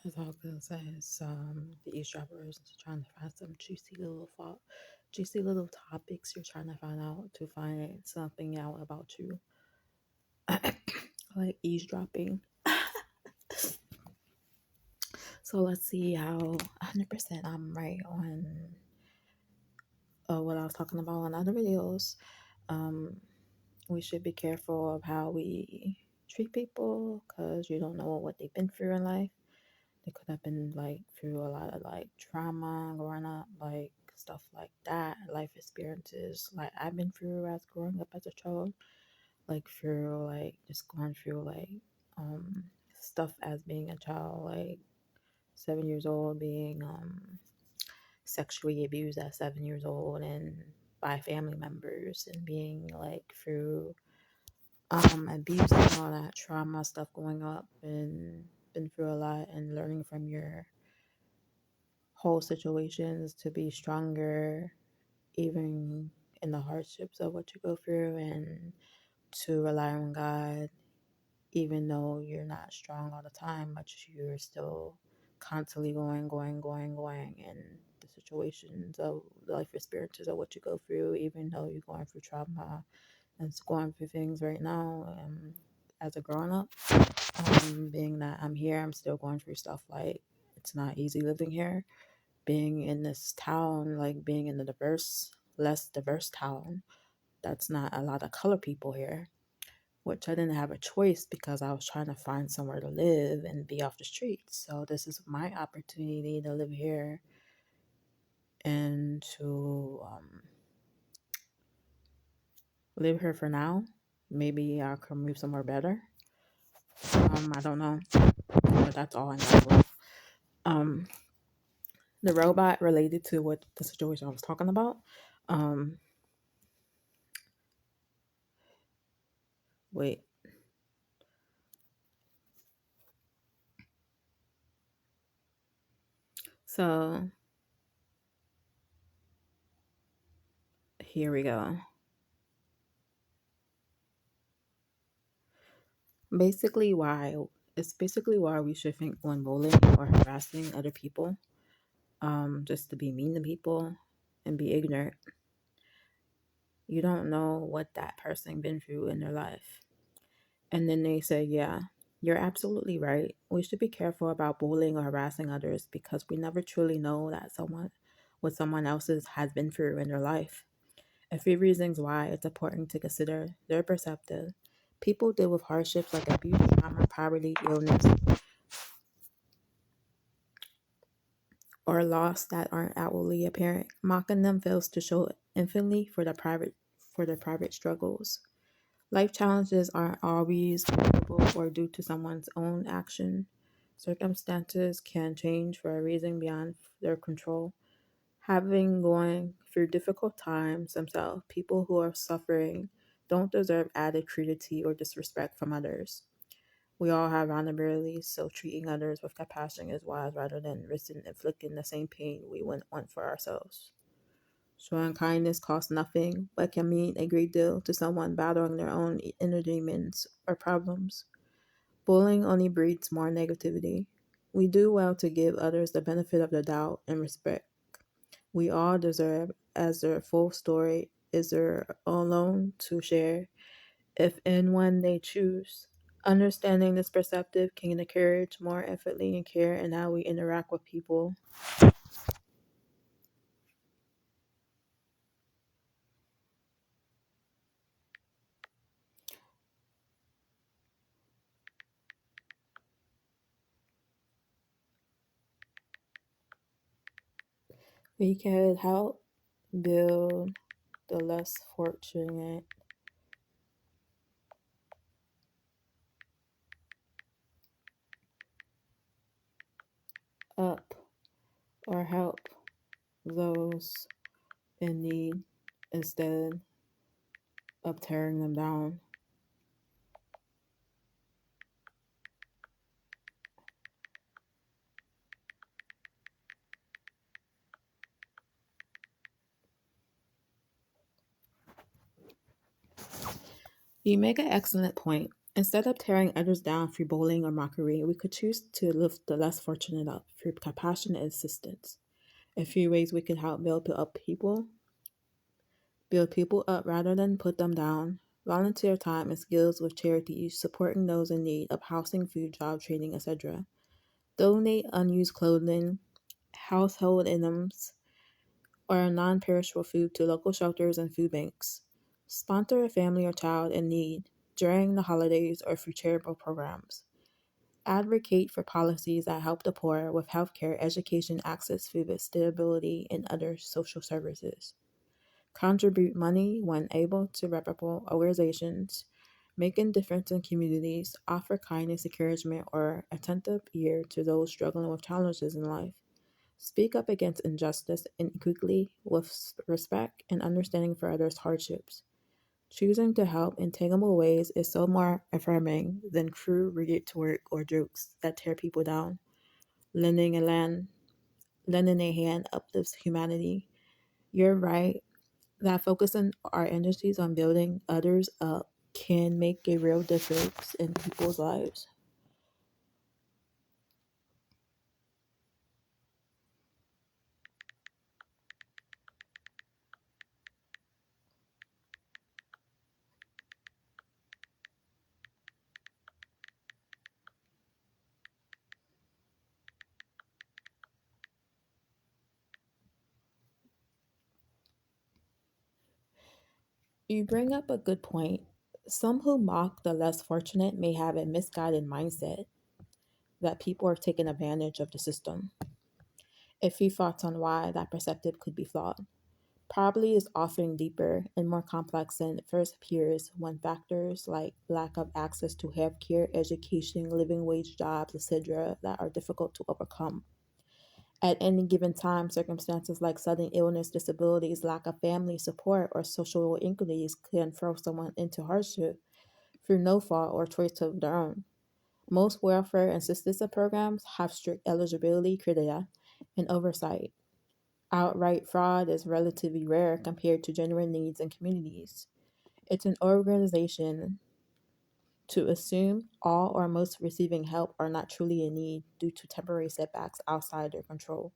As all good says, the eavesdroppers trying to find some juicy little topics you're trying to find out to find something out about you, like eavesdropping. So let's see how 100% I'm right on what I was talking about in other videos. Um, we should be careful of how we treat people because you don't know what they've been through in life. They could have been like through a lot of like trauma growing up, like stuff like that, life experiences like I've been through as growing up as a child, like through like just going through like um stuff as being a child, like 7 years old, being sexually abused at 7 years old and by family members, and being like through abuse and all that trauma stuff going up, and been through a lot and learning from your whole situations to be stronger even in the hardships of what you go through, and to rely on God even though you're not strong all the time, but you're still constantly going in the situations of life experiences of what you go through, even though you're going through trauma and going through things right now. As a grown up, being that I'm here, I'm still going through stuff. Like, it's not easy living here, being in this town, like being in the less diverse town. That's not a lot of color people here, which I didn't have a choice because I was trying to find somewhere to live and be off the streets. So this is my opportunity to live here and to live here for now. Maybe I can move somewhere better. I don't know, but that's all I know. Um, the robot related to what the situation I was talking about. Um, wait. So here we go. Basically, why it's basically why we should think when bullying or harassing other people, just to be mean to people and be ignorant. You don't know what that person been through in their life. And then they say, yeah, you're absolutely right. We should be careful about bullying or harassing others because we never truly know that what someone else's has been through in their life. A few reasons why it's important to consider their perspective. People deal with hardships like abuse, trauma, poverty, illness, or loss that aren't outwardly apparent. Mocking them fails to show empathy for their private struggles. Life challenges aren't always preventable or due to someone's own action. Circumstances can change for a reason beyond their control. Having going through difficult times themselves, people who are suffering don't deserve added cruelty or disrespect from others. We all have vulnerabilities, so treating others with compassion is wise rather than risking inflicting the same pain we wouldn't want for ourselves. Showing kindness costs nothing, but can mean a great deal to someone battling their own inner demons or problems. Bullying only breeds more negativity. We do well to give others the benefit of the doubt and respect we all deserve, as their full story is their alone to share, if and when they choose. Understanding this perspective can encourage more empathy and care in how we interact with people. We can help build the less fortunate up, or help those in need instead of tearing them down. You make an excellent point, Instead of tearing others down through bullying or mockery, we could choose to lift the less fortunate up through compassion and assistance. A few ways we can help build people up rather than put them down. Volunteer time and skills with charities, supporting those in need of housing, food, job training, etc. Donate unused clothing, household items, or non perishable food to local shelters and food banks. Sponsor a family or child in need during the holidays or through charitable programs. Advocate for policies that help the poor with healthcare, education, access, food stability, and other social services. Contribute money when able to reputable organizations, making difference in communities, offer kindness, encouragement, or attentive ear to those struggling with challenges in life. Speak up against injustice and quickly with respect and understanding for others' hardships. Choosing to help in tangible ways is so more affirming than cruel rhetoric or jokes that tear people down. Lending a hand uplifts humanity. You're right that focusing our energies on building others up can make a real difference in people's lives. You bring up a good point. Some who mock the less fortunate may have a misguided mindset that people are taking advantage of the system. A few thoughts on why that perspective could be flawed. Probably is often deeper and more complex than it first appears when factors like lack of access to healthcare, education, living wage jobs, etc., that are difficult to overcome. At any given time, circumstances like sudden illness, disabilities, lack of family support, or social inequities can throw someone into hardship through no fault or choice of their own. Most welfare and assistance programs have strict eligibility criteria and oversight. Outright fraud is relatively rare compared to genuine needs in communities. It's an organization to assume all or most receiving help are not truly in need due to temporary setbacks outside their control.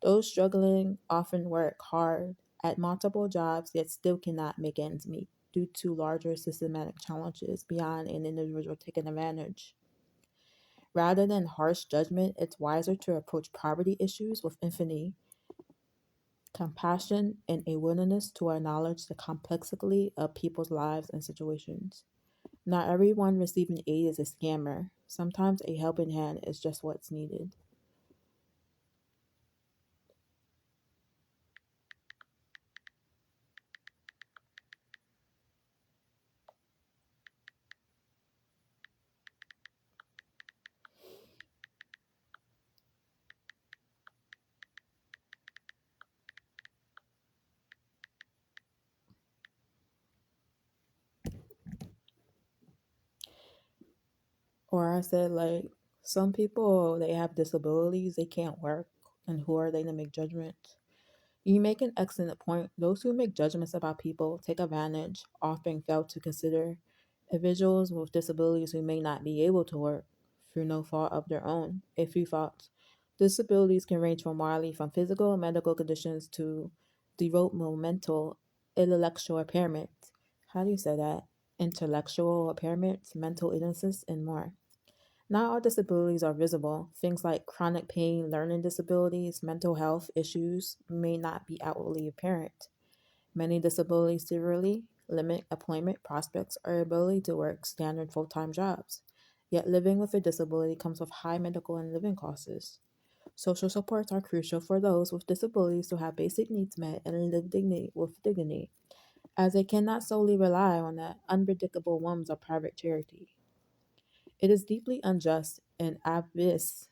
Those struggling often work hard at multiple jobs yet still cannot make ends meet due to larger systematic challenges beyond an individual taking advantage. Rather than harsh judgment, it's wiser to approach poverty issues with infinite compassion and a willingness to acknowledge the complexity of people's lives and situations. Not everyone receiving aid is a scammer. Sometimes a helping hand is just what's needed. Or I said, like, some people, they have disabilities, they can't work, and who are they to make judgments? You make an excellent point. Those who make judgments about people take advantage, often fail to consider individuals with disabilities who may not be able to work through no fault of their own. A few thoughts. Disabilities can range from widely from physical and medical conditions to developmental intellectual impairment. How do you say that? Intellectual impairments, mental illnesses, and more. Not all disabilities are visible. Things like chronic pain, learning disabilities, mental health issues may not be outwardly apparent. Many disabilities severely limit employment prospects or ability to work standard full time jobs. Yet living with a disability comes with high medical and living costs. Social supports are crucial for those with disabilities to have basic needs met and live dignity, as they cannot solely rely on the unpredictable whims of private charity. It is deeply unjust and obvious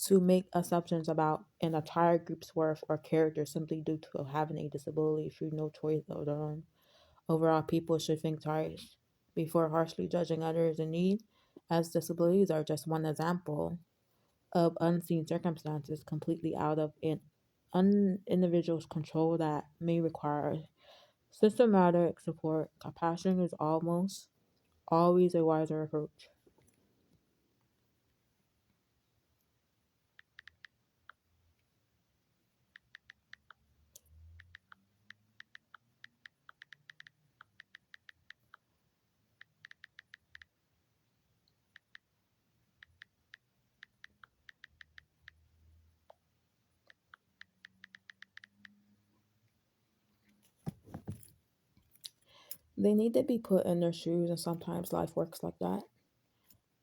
to make assumptions about an entire group's worth or character simply due to having a disability through no choice of their own. Overall, people should think twice before harshly judging others in need, as disabilities are just one example of unseen circumstances completely out of an individual's control that may require systematic support. Compassion is almost Always a wiser approach. They need to be put in their shoes, and sometimes life works like that.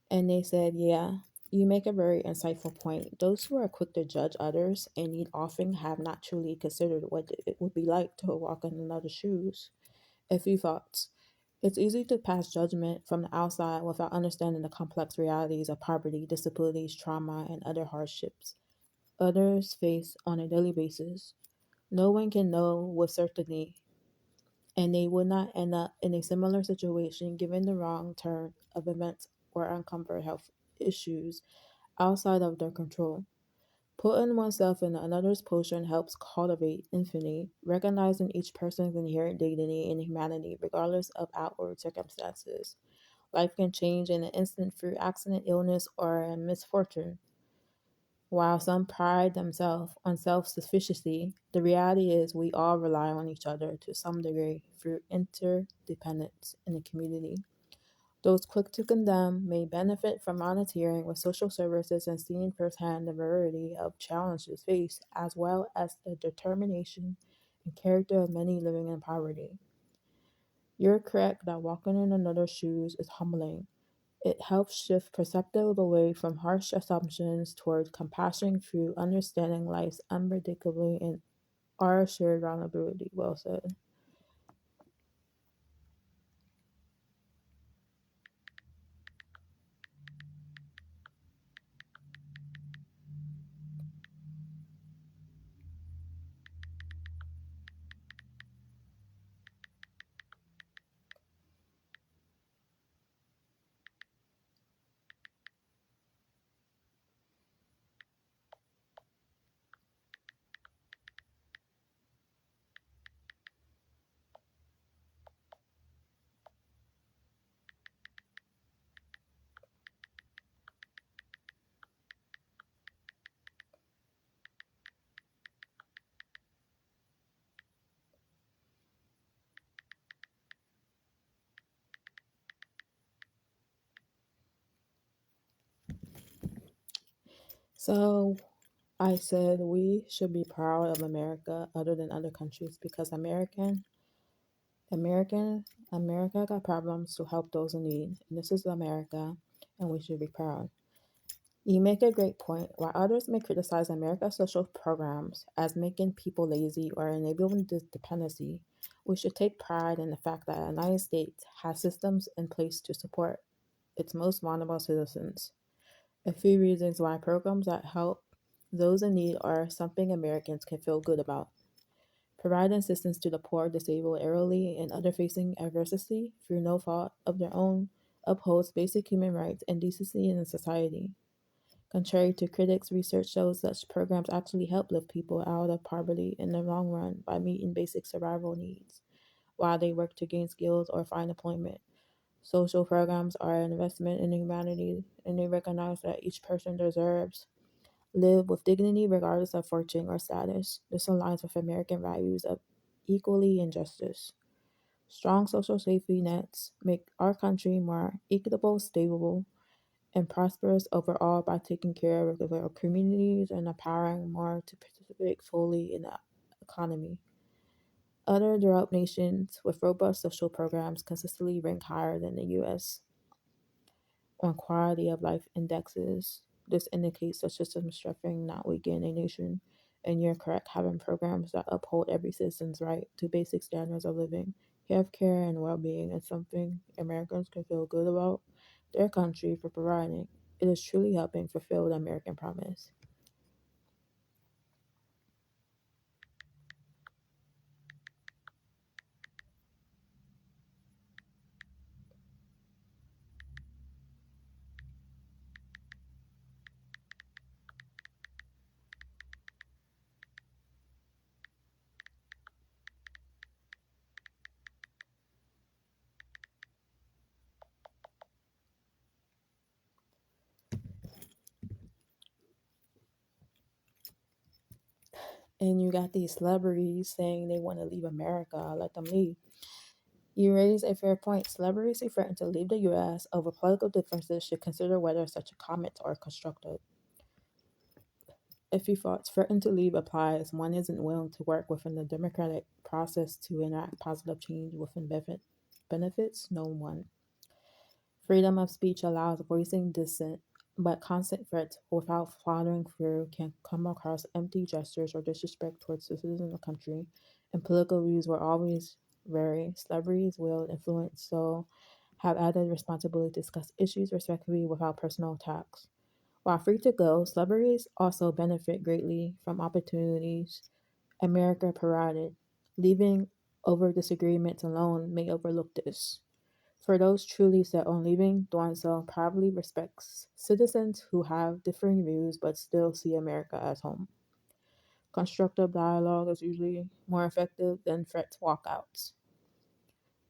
And they said, yeah, you make a very insightful point. Those who are quick to judge others and need often have not truly considered what it would be like to walk in another's shoes. A few thoughts. It's easy to pass judgment from the outside without understanding the complex realities of poverty, disabilities, trauma, and other hardships others face on a daily basis. No one can know with certainty, and they would not end up in a similar situation given the wrong turn of events or uncovered health issues outside of their control. Putting oneself in another's position helps cultivate empathy, recognizing each person's inherent dignity and humanity regardless of outward circumstances. Life can change in an instant through accident, illness, or a misfortune. While some pride themselves on self sufficiency, the reality is we all rely on each other to some degree through interdependence in the community. Those quick to condemn may benefit from volunteering with social services and seeing firsthand the variety of challenges faced, as well as the determination and character of many living in poverty. You're correct that walking in another's shoes is humbling. It helps shift perspective away from harsh assumptions toward compassion through understanding life's unpredictability and our shared vulnerability. Well said. So I said we should be proud of America other than other countries because American, America got problems to help those in need. And this is America, and we should be proud. You make a great point. While others may criticize America's social programs as making people lazy or enabling dependency, we should take pride in the fact that the United States has systems in place to support its most vulnerable citizens. A few reasons why programs that help those in need are something Americans can feel good about. Providing assistance to the poor, disabled, elderly, and other facing adversity through no fault of their own upholds basic human rights and decency in society. Contrary to critics, research shows such programs actually help lift people out of poverty in the long run by meeting basic survival needs while they work to gain skills or find employment. Social programs are an investment in humanity and they recognize that each person deserves live with dignity regardless of fortune or status. This aligns with American values of equality and justice. Strong social safety nets make our country more equitable, stable, and prosperous overall by taking care of our communities and empowering more to participate fully in the economy. Other developed nations with robust social programs consistently rank higher than the US on quality of life indexes. This indicates the system strengthening, not weakening a nation. And you're correct, having programs that uphold every citizen's right to basic standards of living, healthcare, and well being is something Americans can feel good about their country for providing. It is truly helping fulfill the American promise. And you got these celebrities saying they want to leave America, let them leave. You raise a fair point. Celebrities who threaten to leave the U.S. over political differences should consider whether such a comment are constructive. If he threaten to leave applies, one isn't willing to work within the democratic process to enact positive change within benefits no one. Freedom of speech allows voicing dissent, but constant threats without following through can come across empty gestures or disrespect towards citizens of the country, and political views will always vary. Celebrities will influence, so have added responsibility to discuss issues respectfully without personal attacks. While free to go, celebrities also benefit greatly from opportunities America provided. Leaving over disagreements alone may overlook this. For those truly set on leaving, doing so probably respects citizens who have differing views but still see America as home. Constructive dialogue is usually more effective than threats walkouts.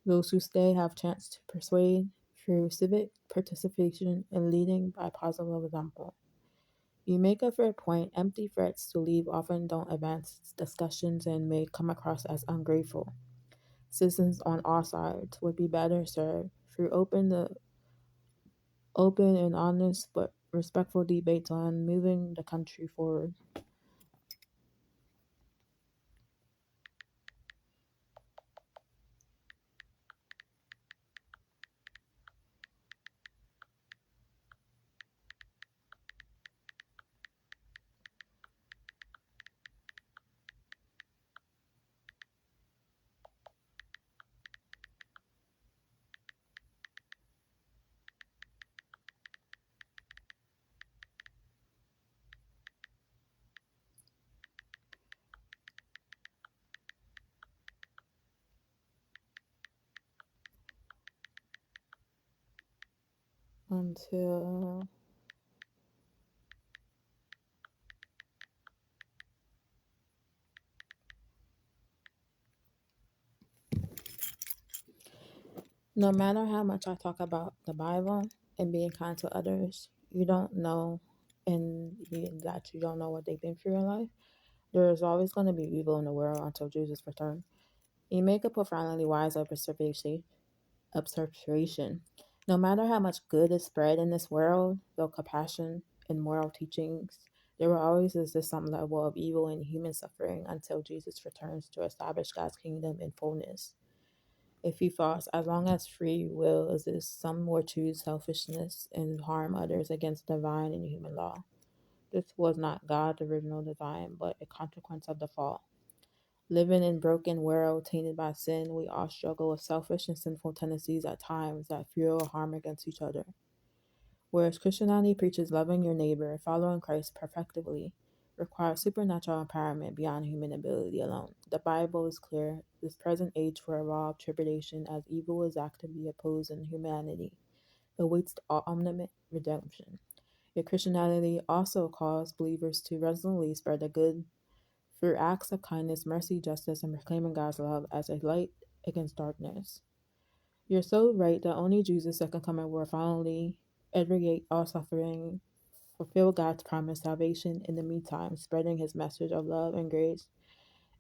Those who stay have chance to persuade through civic participation and leading by positive example. You make a fair point. Empty threats to leave often don't advance discussions and may come across as ungrateful. Citizens on all sides would be better served through open and honest but respectful debates on moving the country forward. Until no matter how much I talk about the Bible and being kind to others, you don't know that you don't know what they've been through in life. There is always going to be evil in the world until Jesus returns. You make a profoundly wise observation. No matter how much good is spread in this world, though compassion and moral teachings, there will always exist some level of evil and human suffering until Jesus returns to establish God's kingdom in fullness. If he falls, as long as free will exists, some will choose selfishness and harm others against divine and human law. This was not God's original design, but a consequence of the fall. Living in a broken world tainted by sin, we all struggle with selfish and sinful tendencies at times that fuel harm against each other. Whereas Christianity preaches loving your neighbor, following Christ perfectively requires supernatural empowerment beyond human ability alone. The Bible is clear. This present age for a raw tribulation as evil is actively opposed in humanity awaits the ultimate redemption. Yet Christianity also calls believers to resolutely spread the good through acts of kindness, mercy, justice, and proclaiming God's love as a light against darkness. You're so right that only Jesus' second coming will finally aggregate all suffering, fulfill God's promised salvation in the meantime, spreading his message of love and grace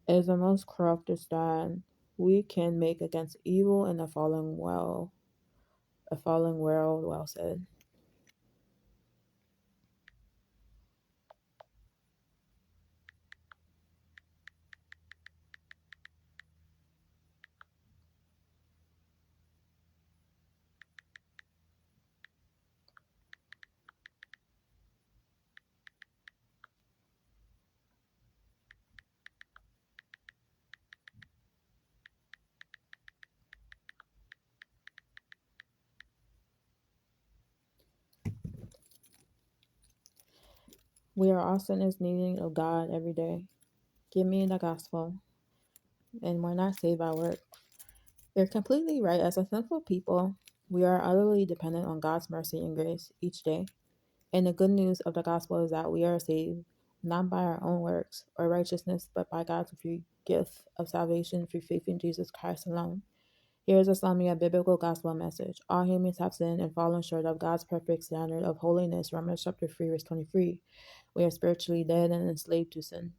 is the most corrupted stand we can make against evil in a fallen world, well said. We are all sinners needing of God every day. Give me the gospel, and we're not saved by work. You're completely right. As a sinful people, we are utterly dependent on God's mercy and grace each day. And the good news of the gospel is that we are saved not by our own works or righteousness, but by God's free gift of salvation through faith in Jesus Christ alone. Here is a biblical gospel message. All humans have sinned and fallen short of God's perfect standard of holiness. Romans chapter 3, verse 23. We are spiritually dead and enslaved to sin.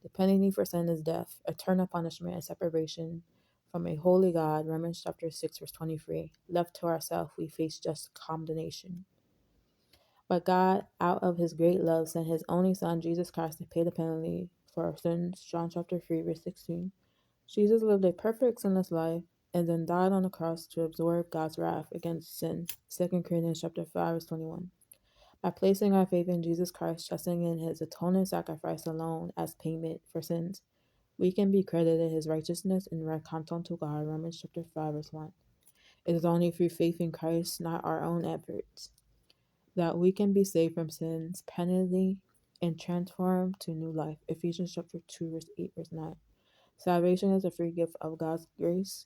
The penalty for sin is death, eternal punishment, and separation from a holy God. Romans chapter 6, verse 23. Left to ourselves, we face just condemnation. But God, out of his great love, sent his only Son, Jesus Christ, to pay the penalty for our sins. John chapter 3, verse 16. Jesus lived a perfect, sinless life and then died on the cross to absorb God's wrath against sin. 2 Corinthians chapter 5, verse 21. By placing our faith in Jesus Christ, trusting in his atoning sacrifice alone as payment for sins, we can be credited his righteousness and reconciled to God. Romans chapter 5, verse 1. It is only through faith in Christ, not our own efforts, that we can be saved from sin's penalty and transformed to new life. Ephesians chapter 2, verse 8, verse 9. Salvation is a free gift of God's grace.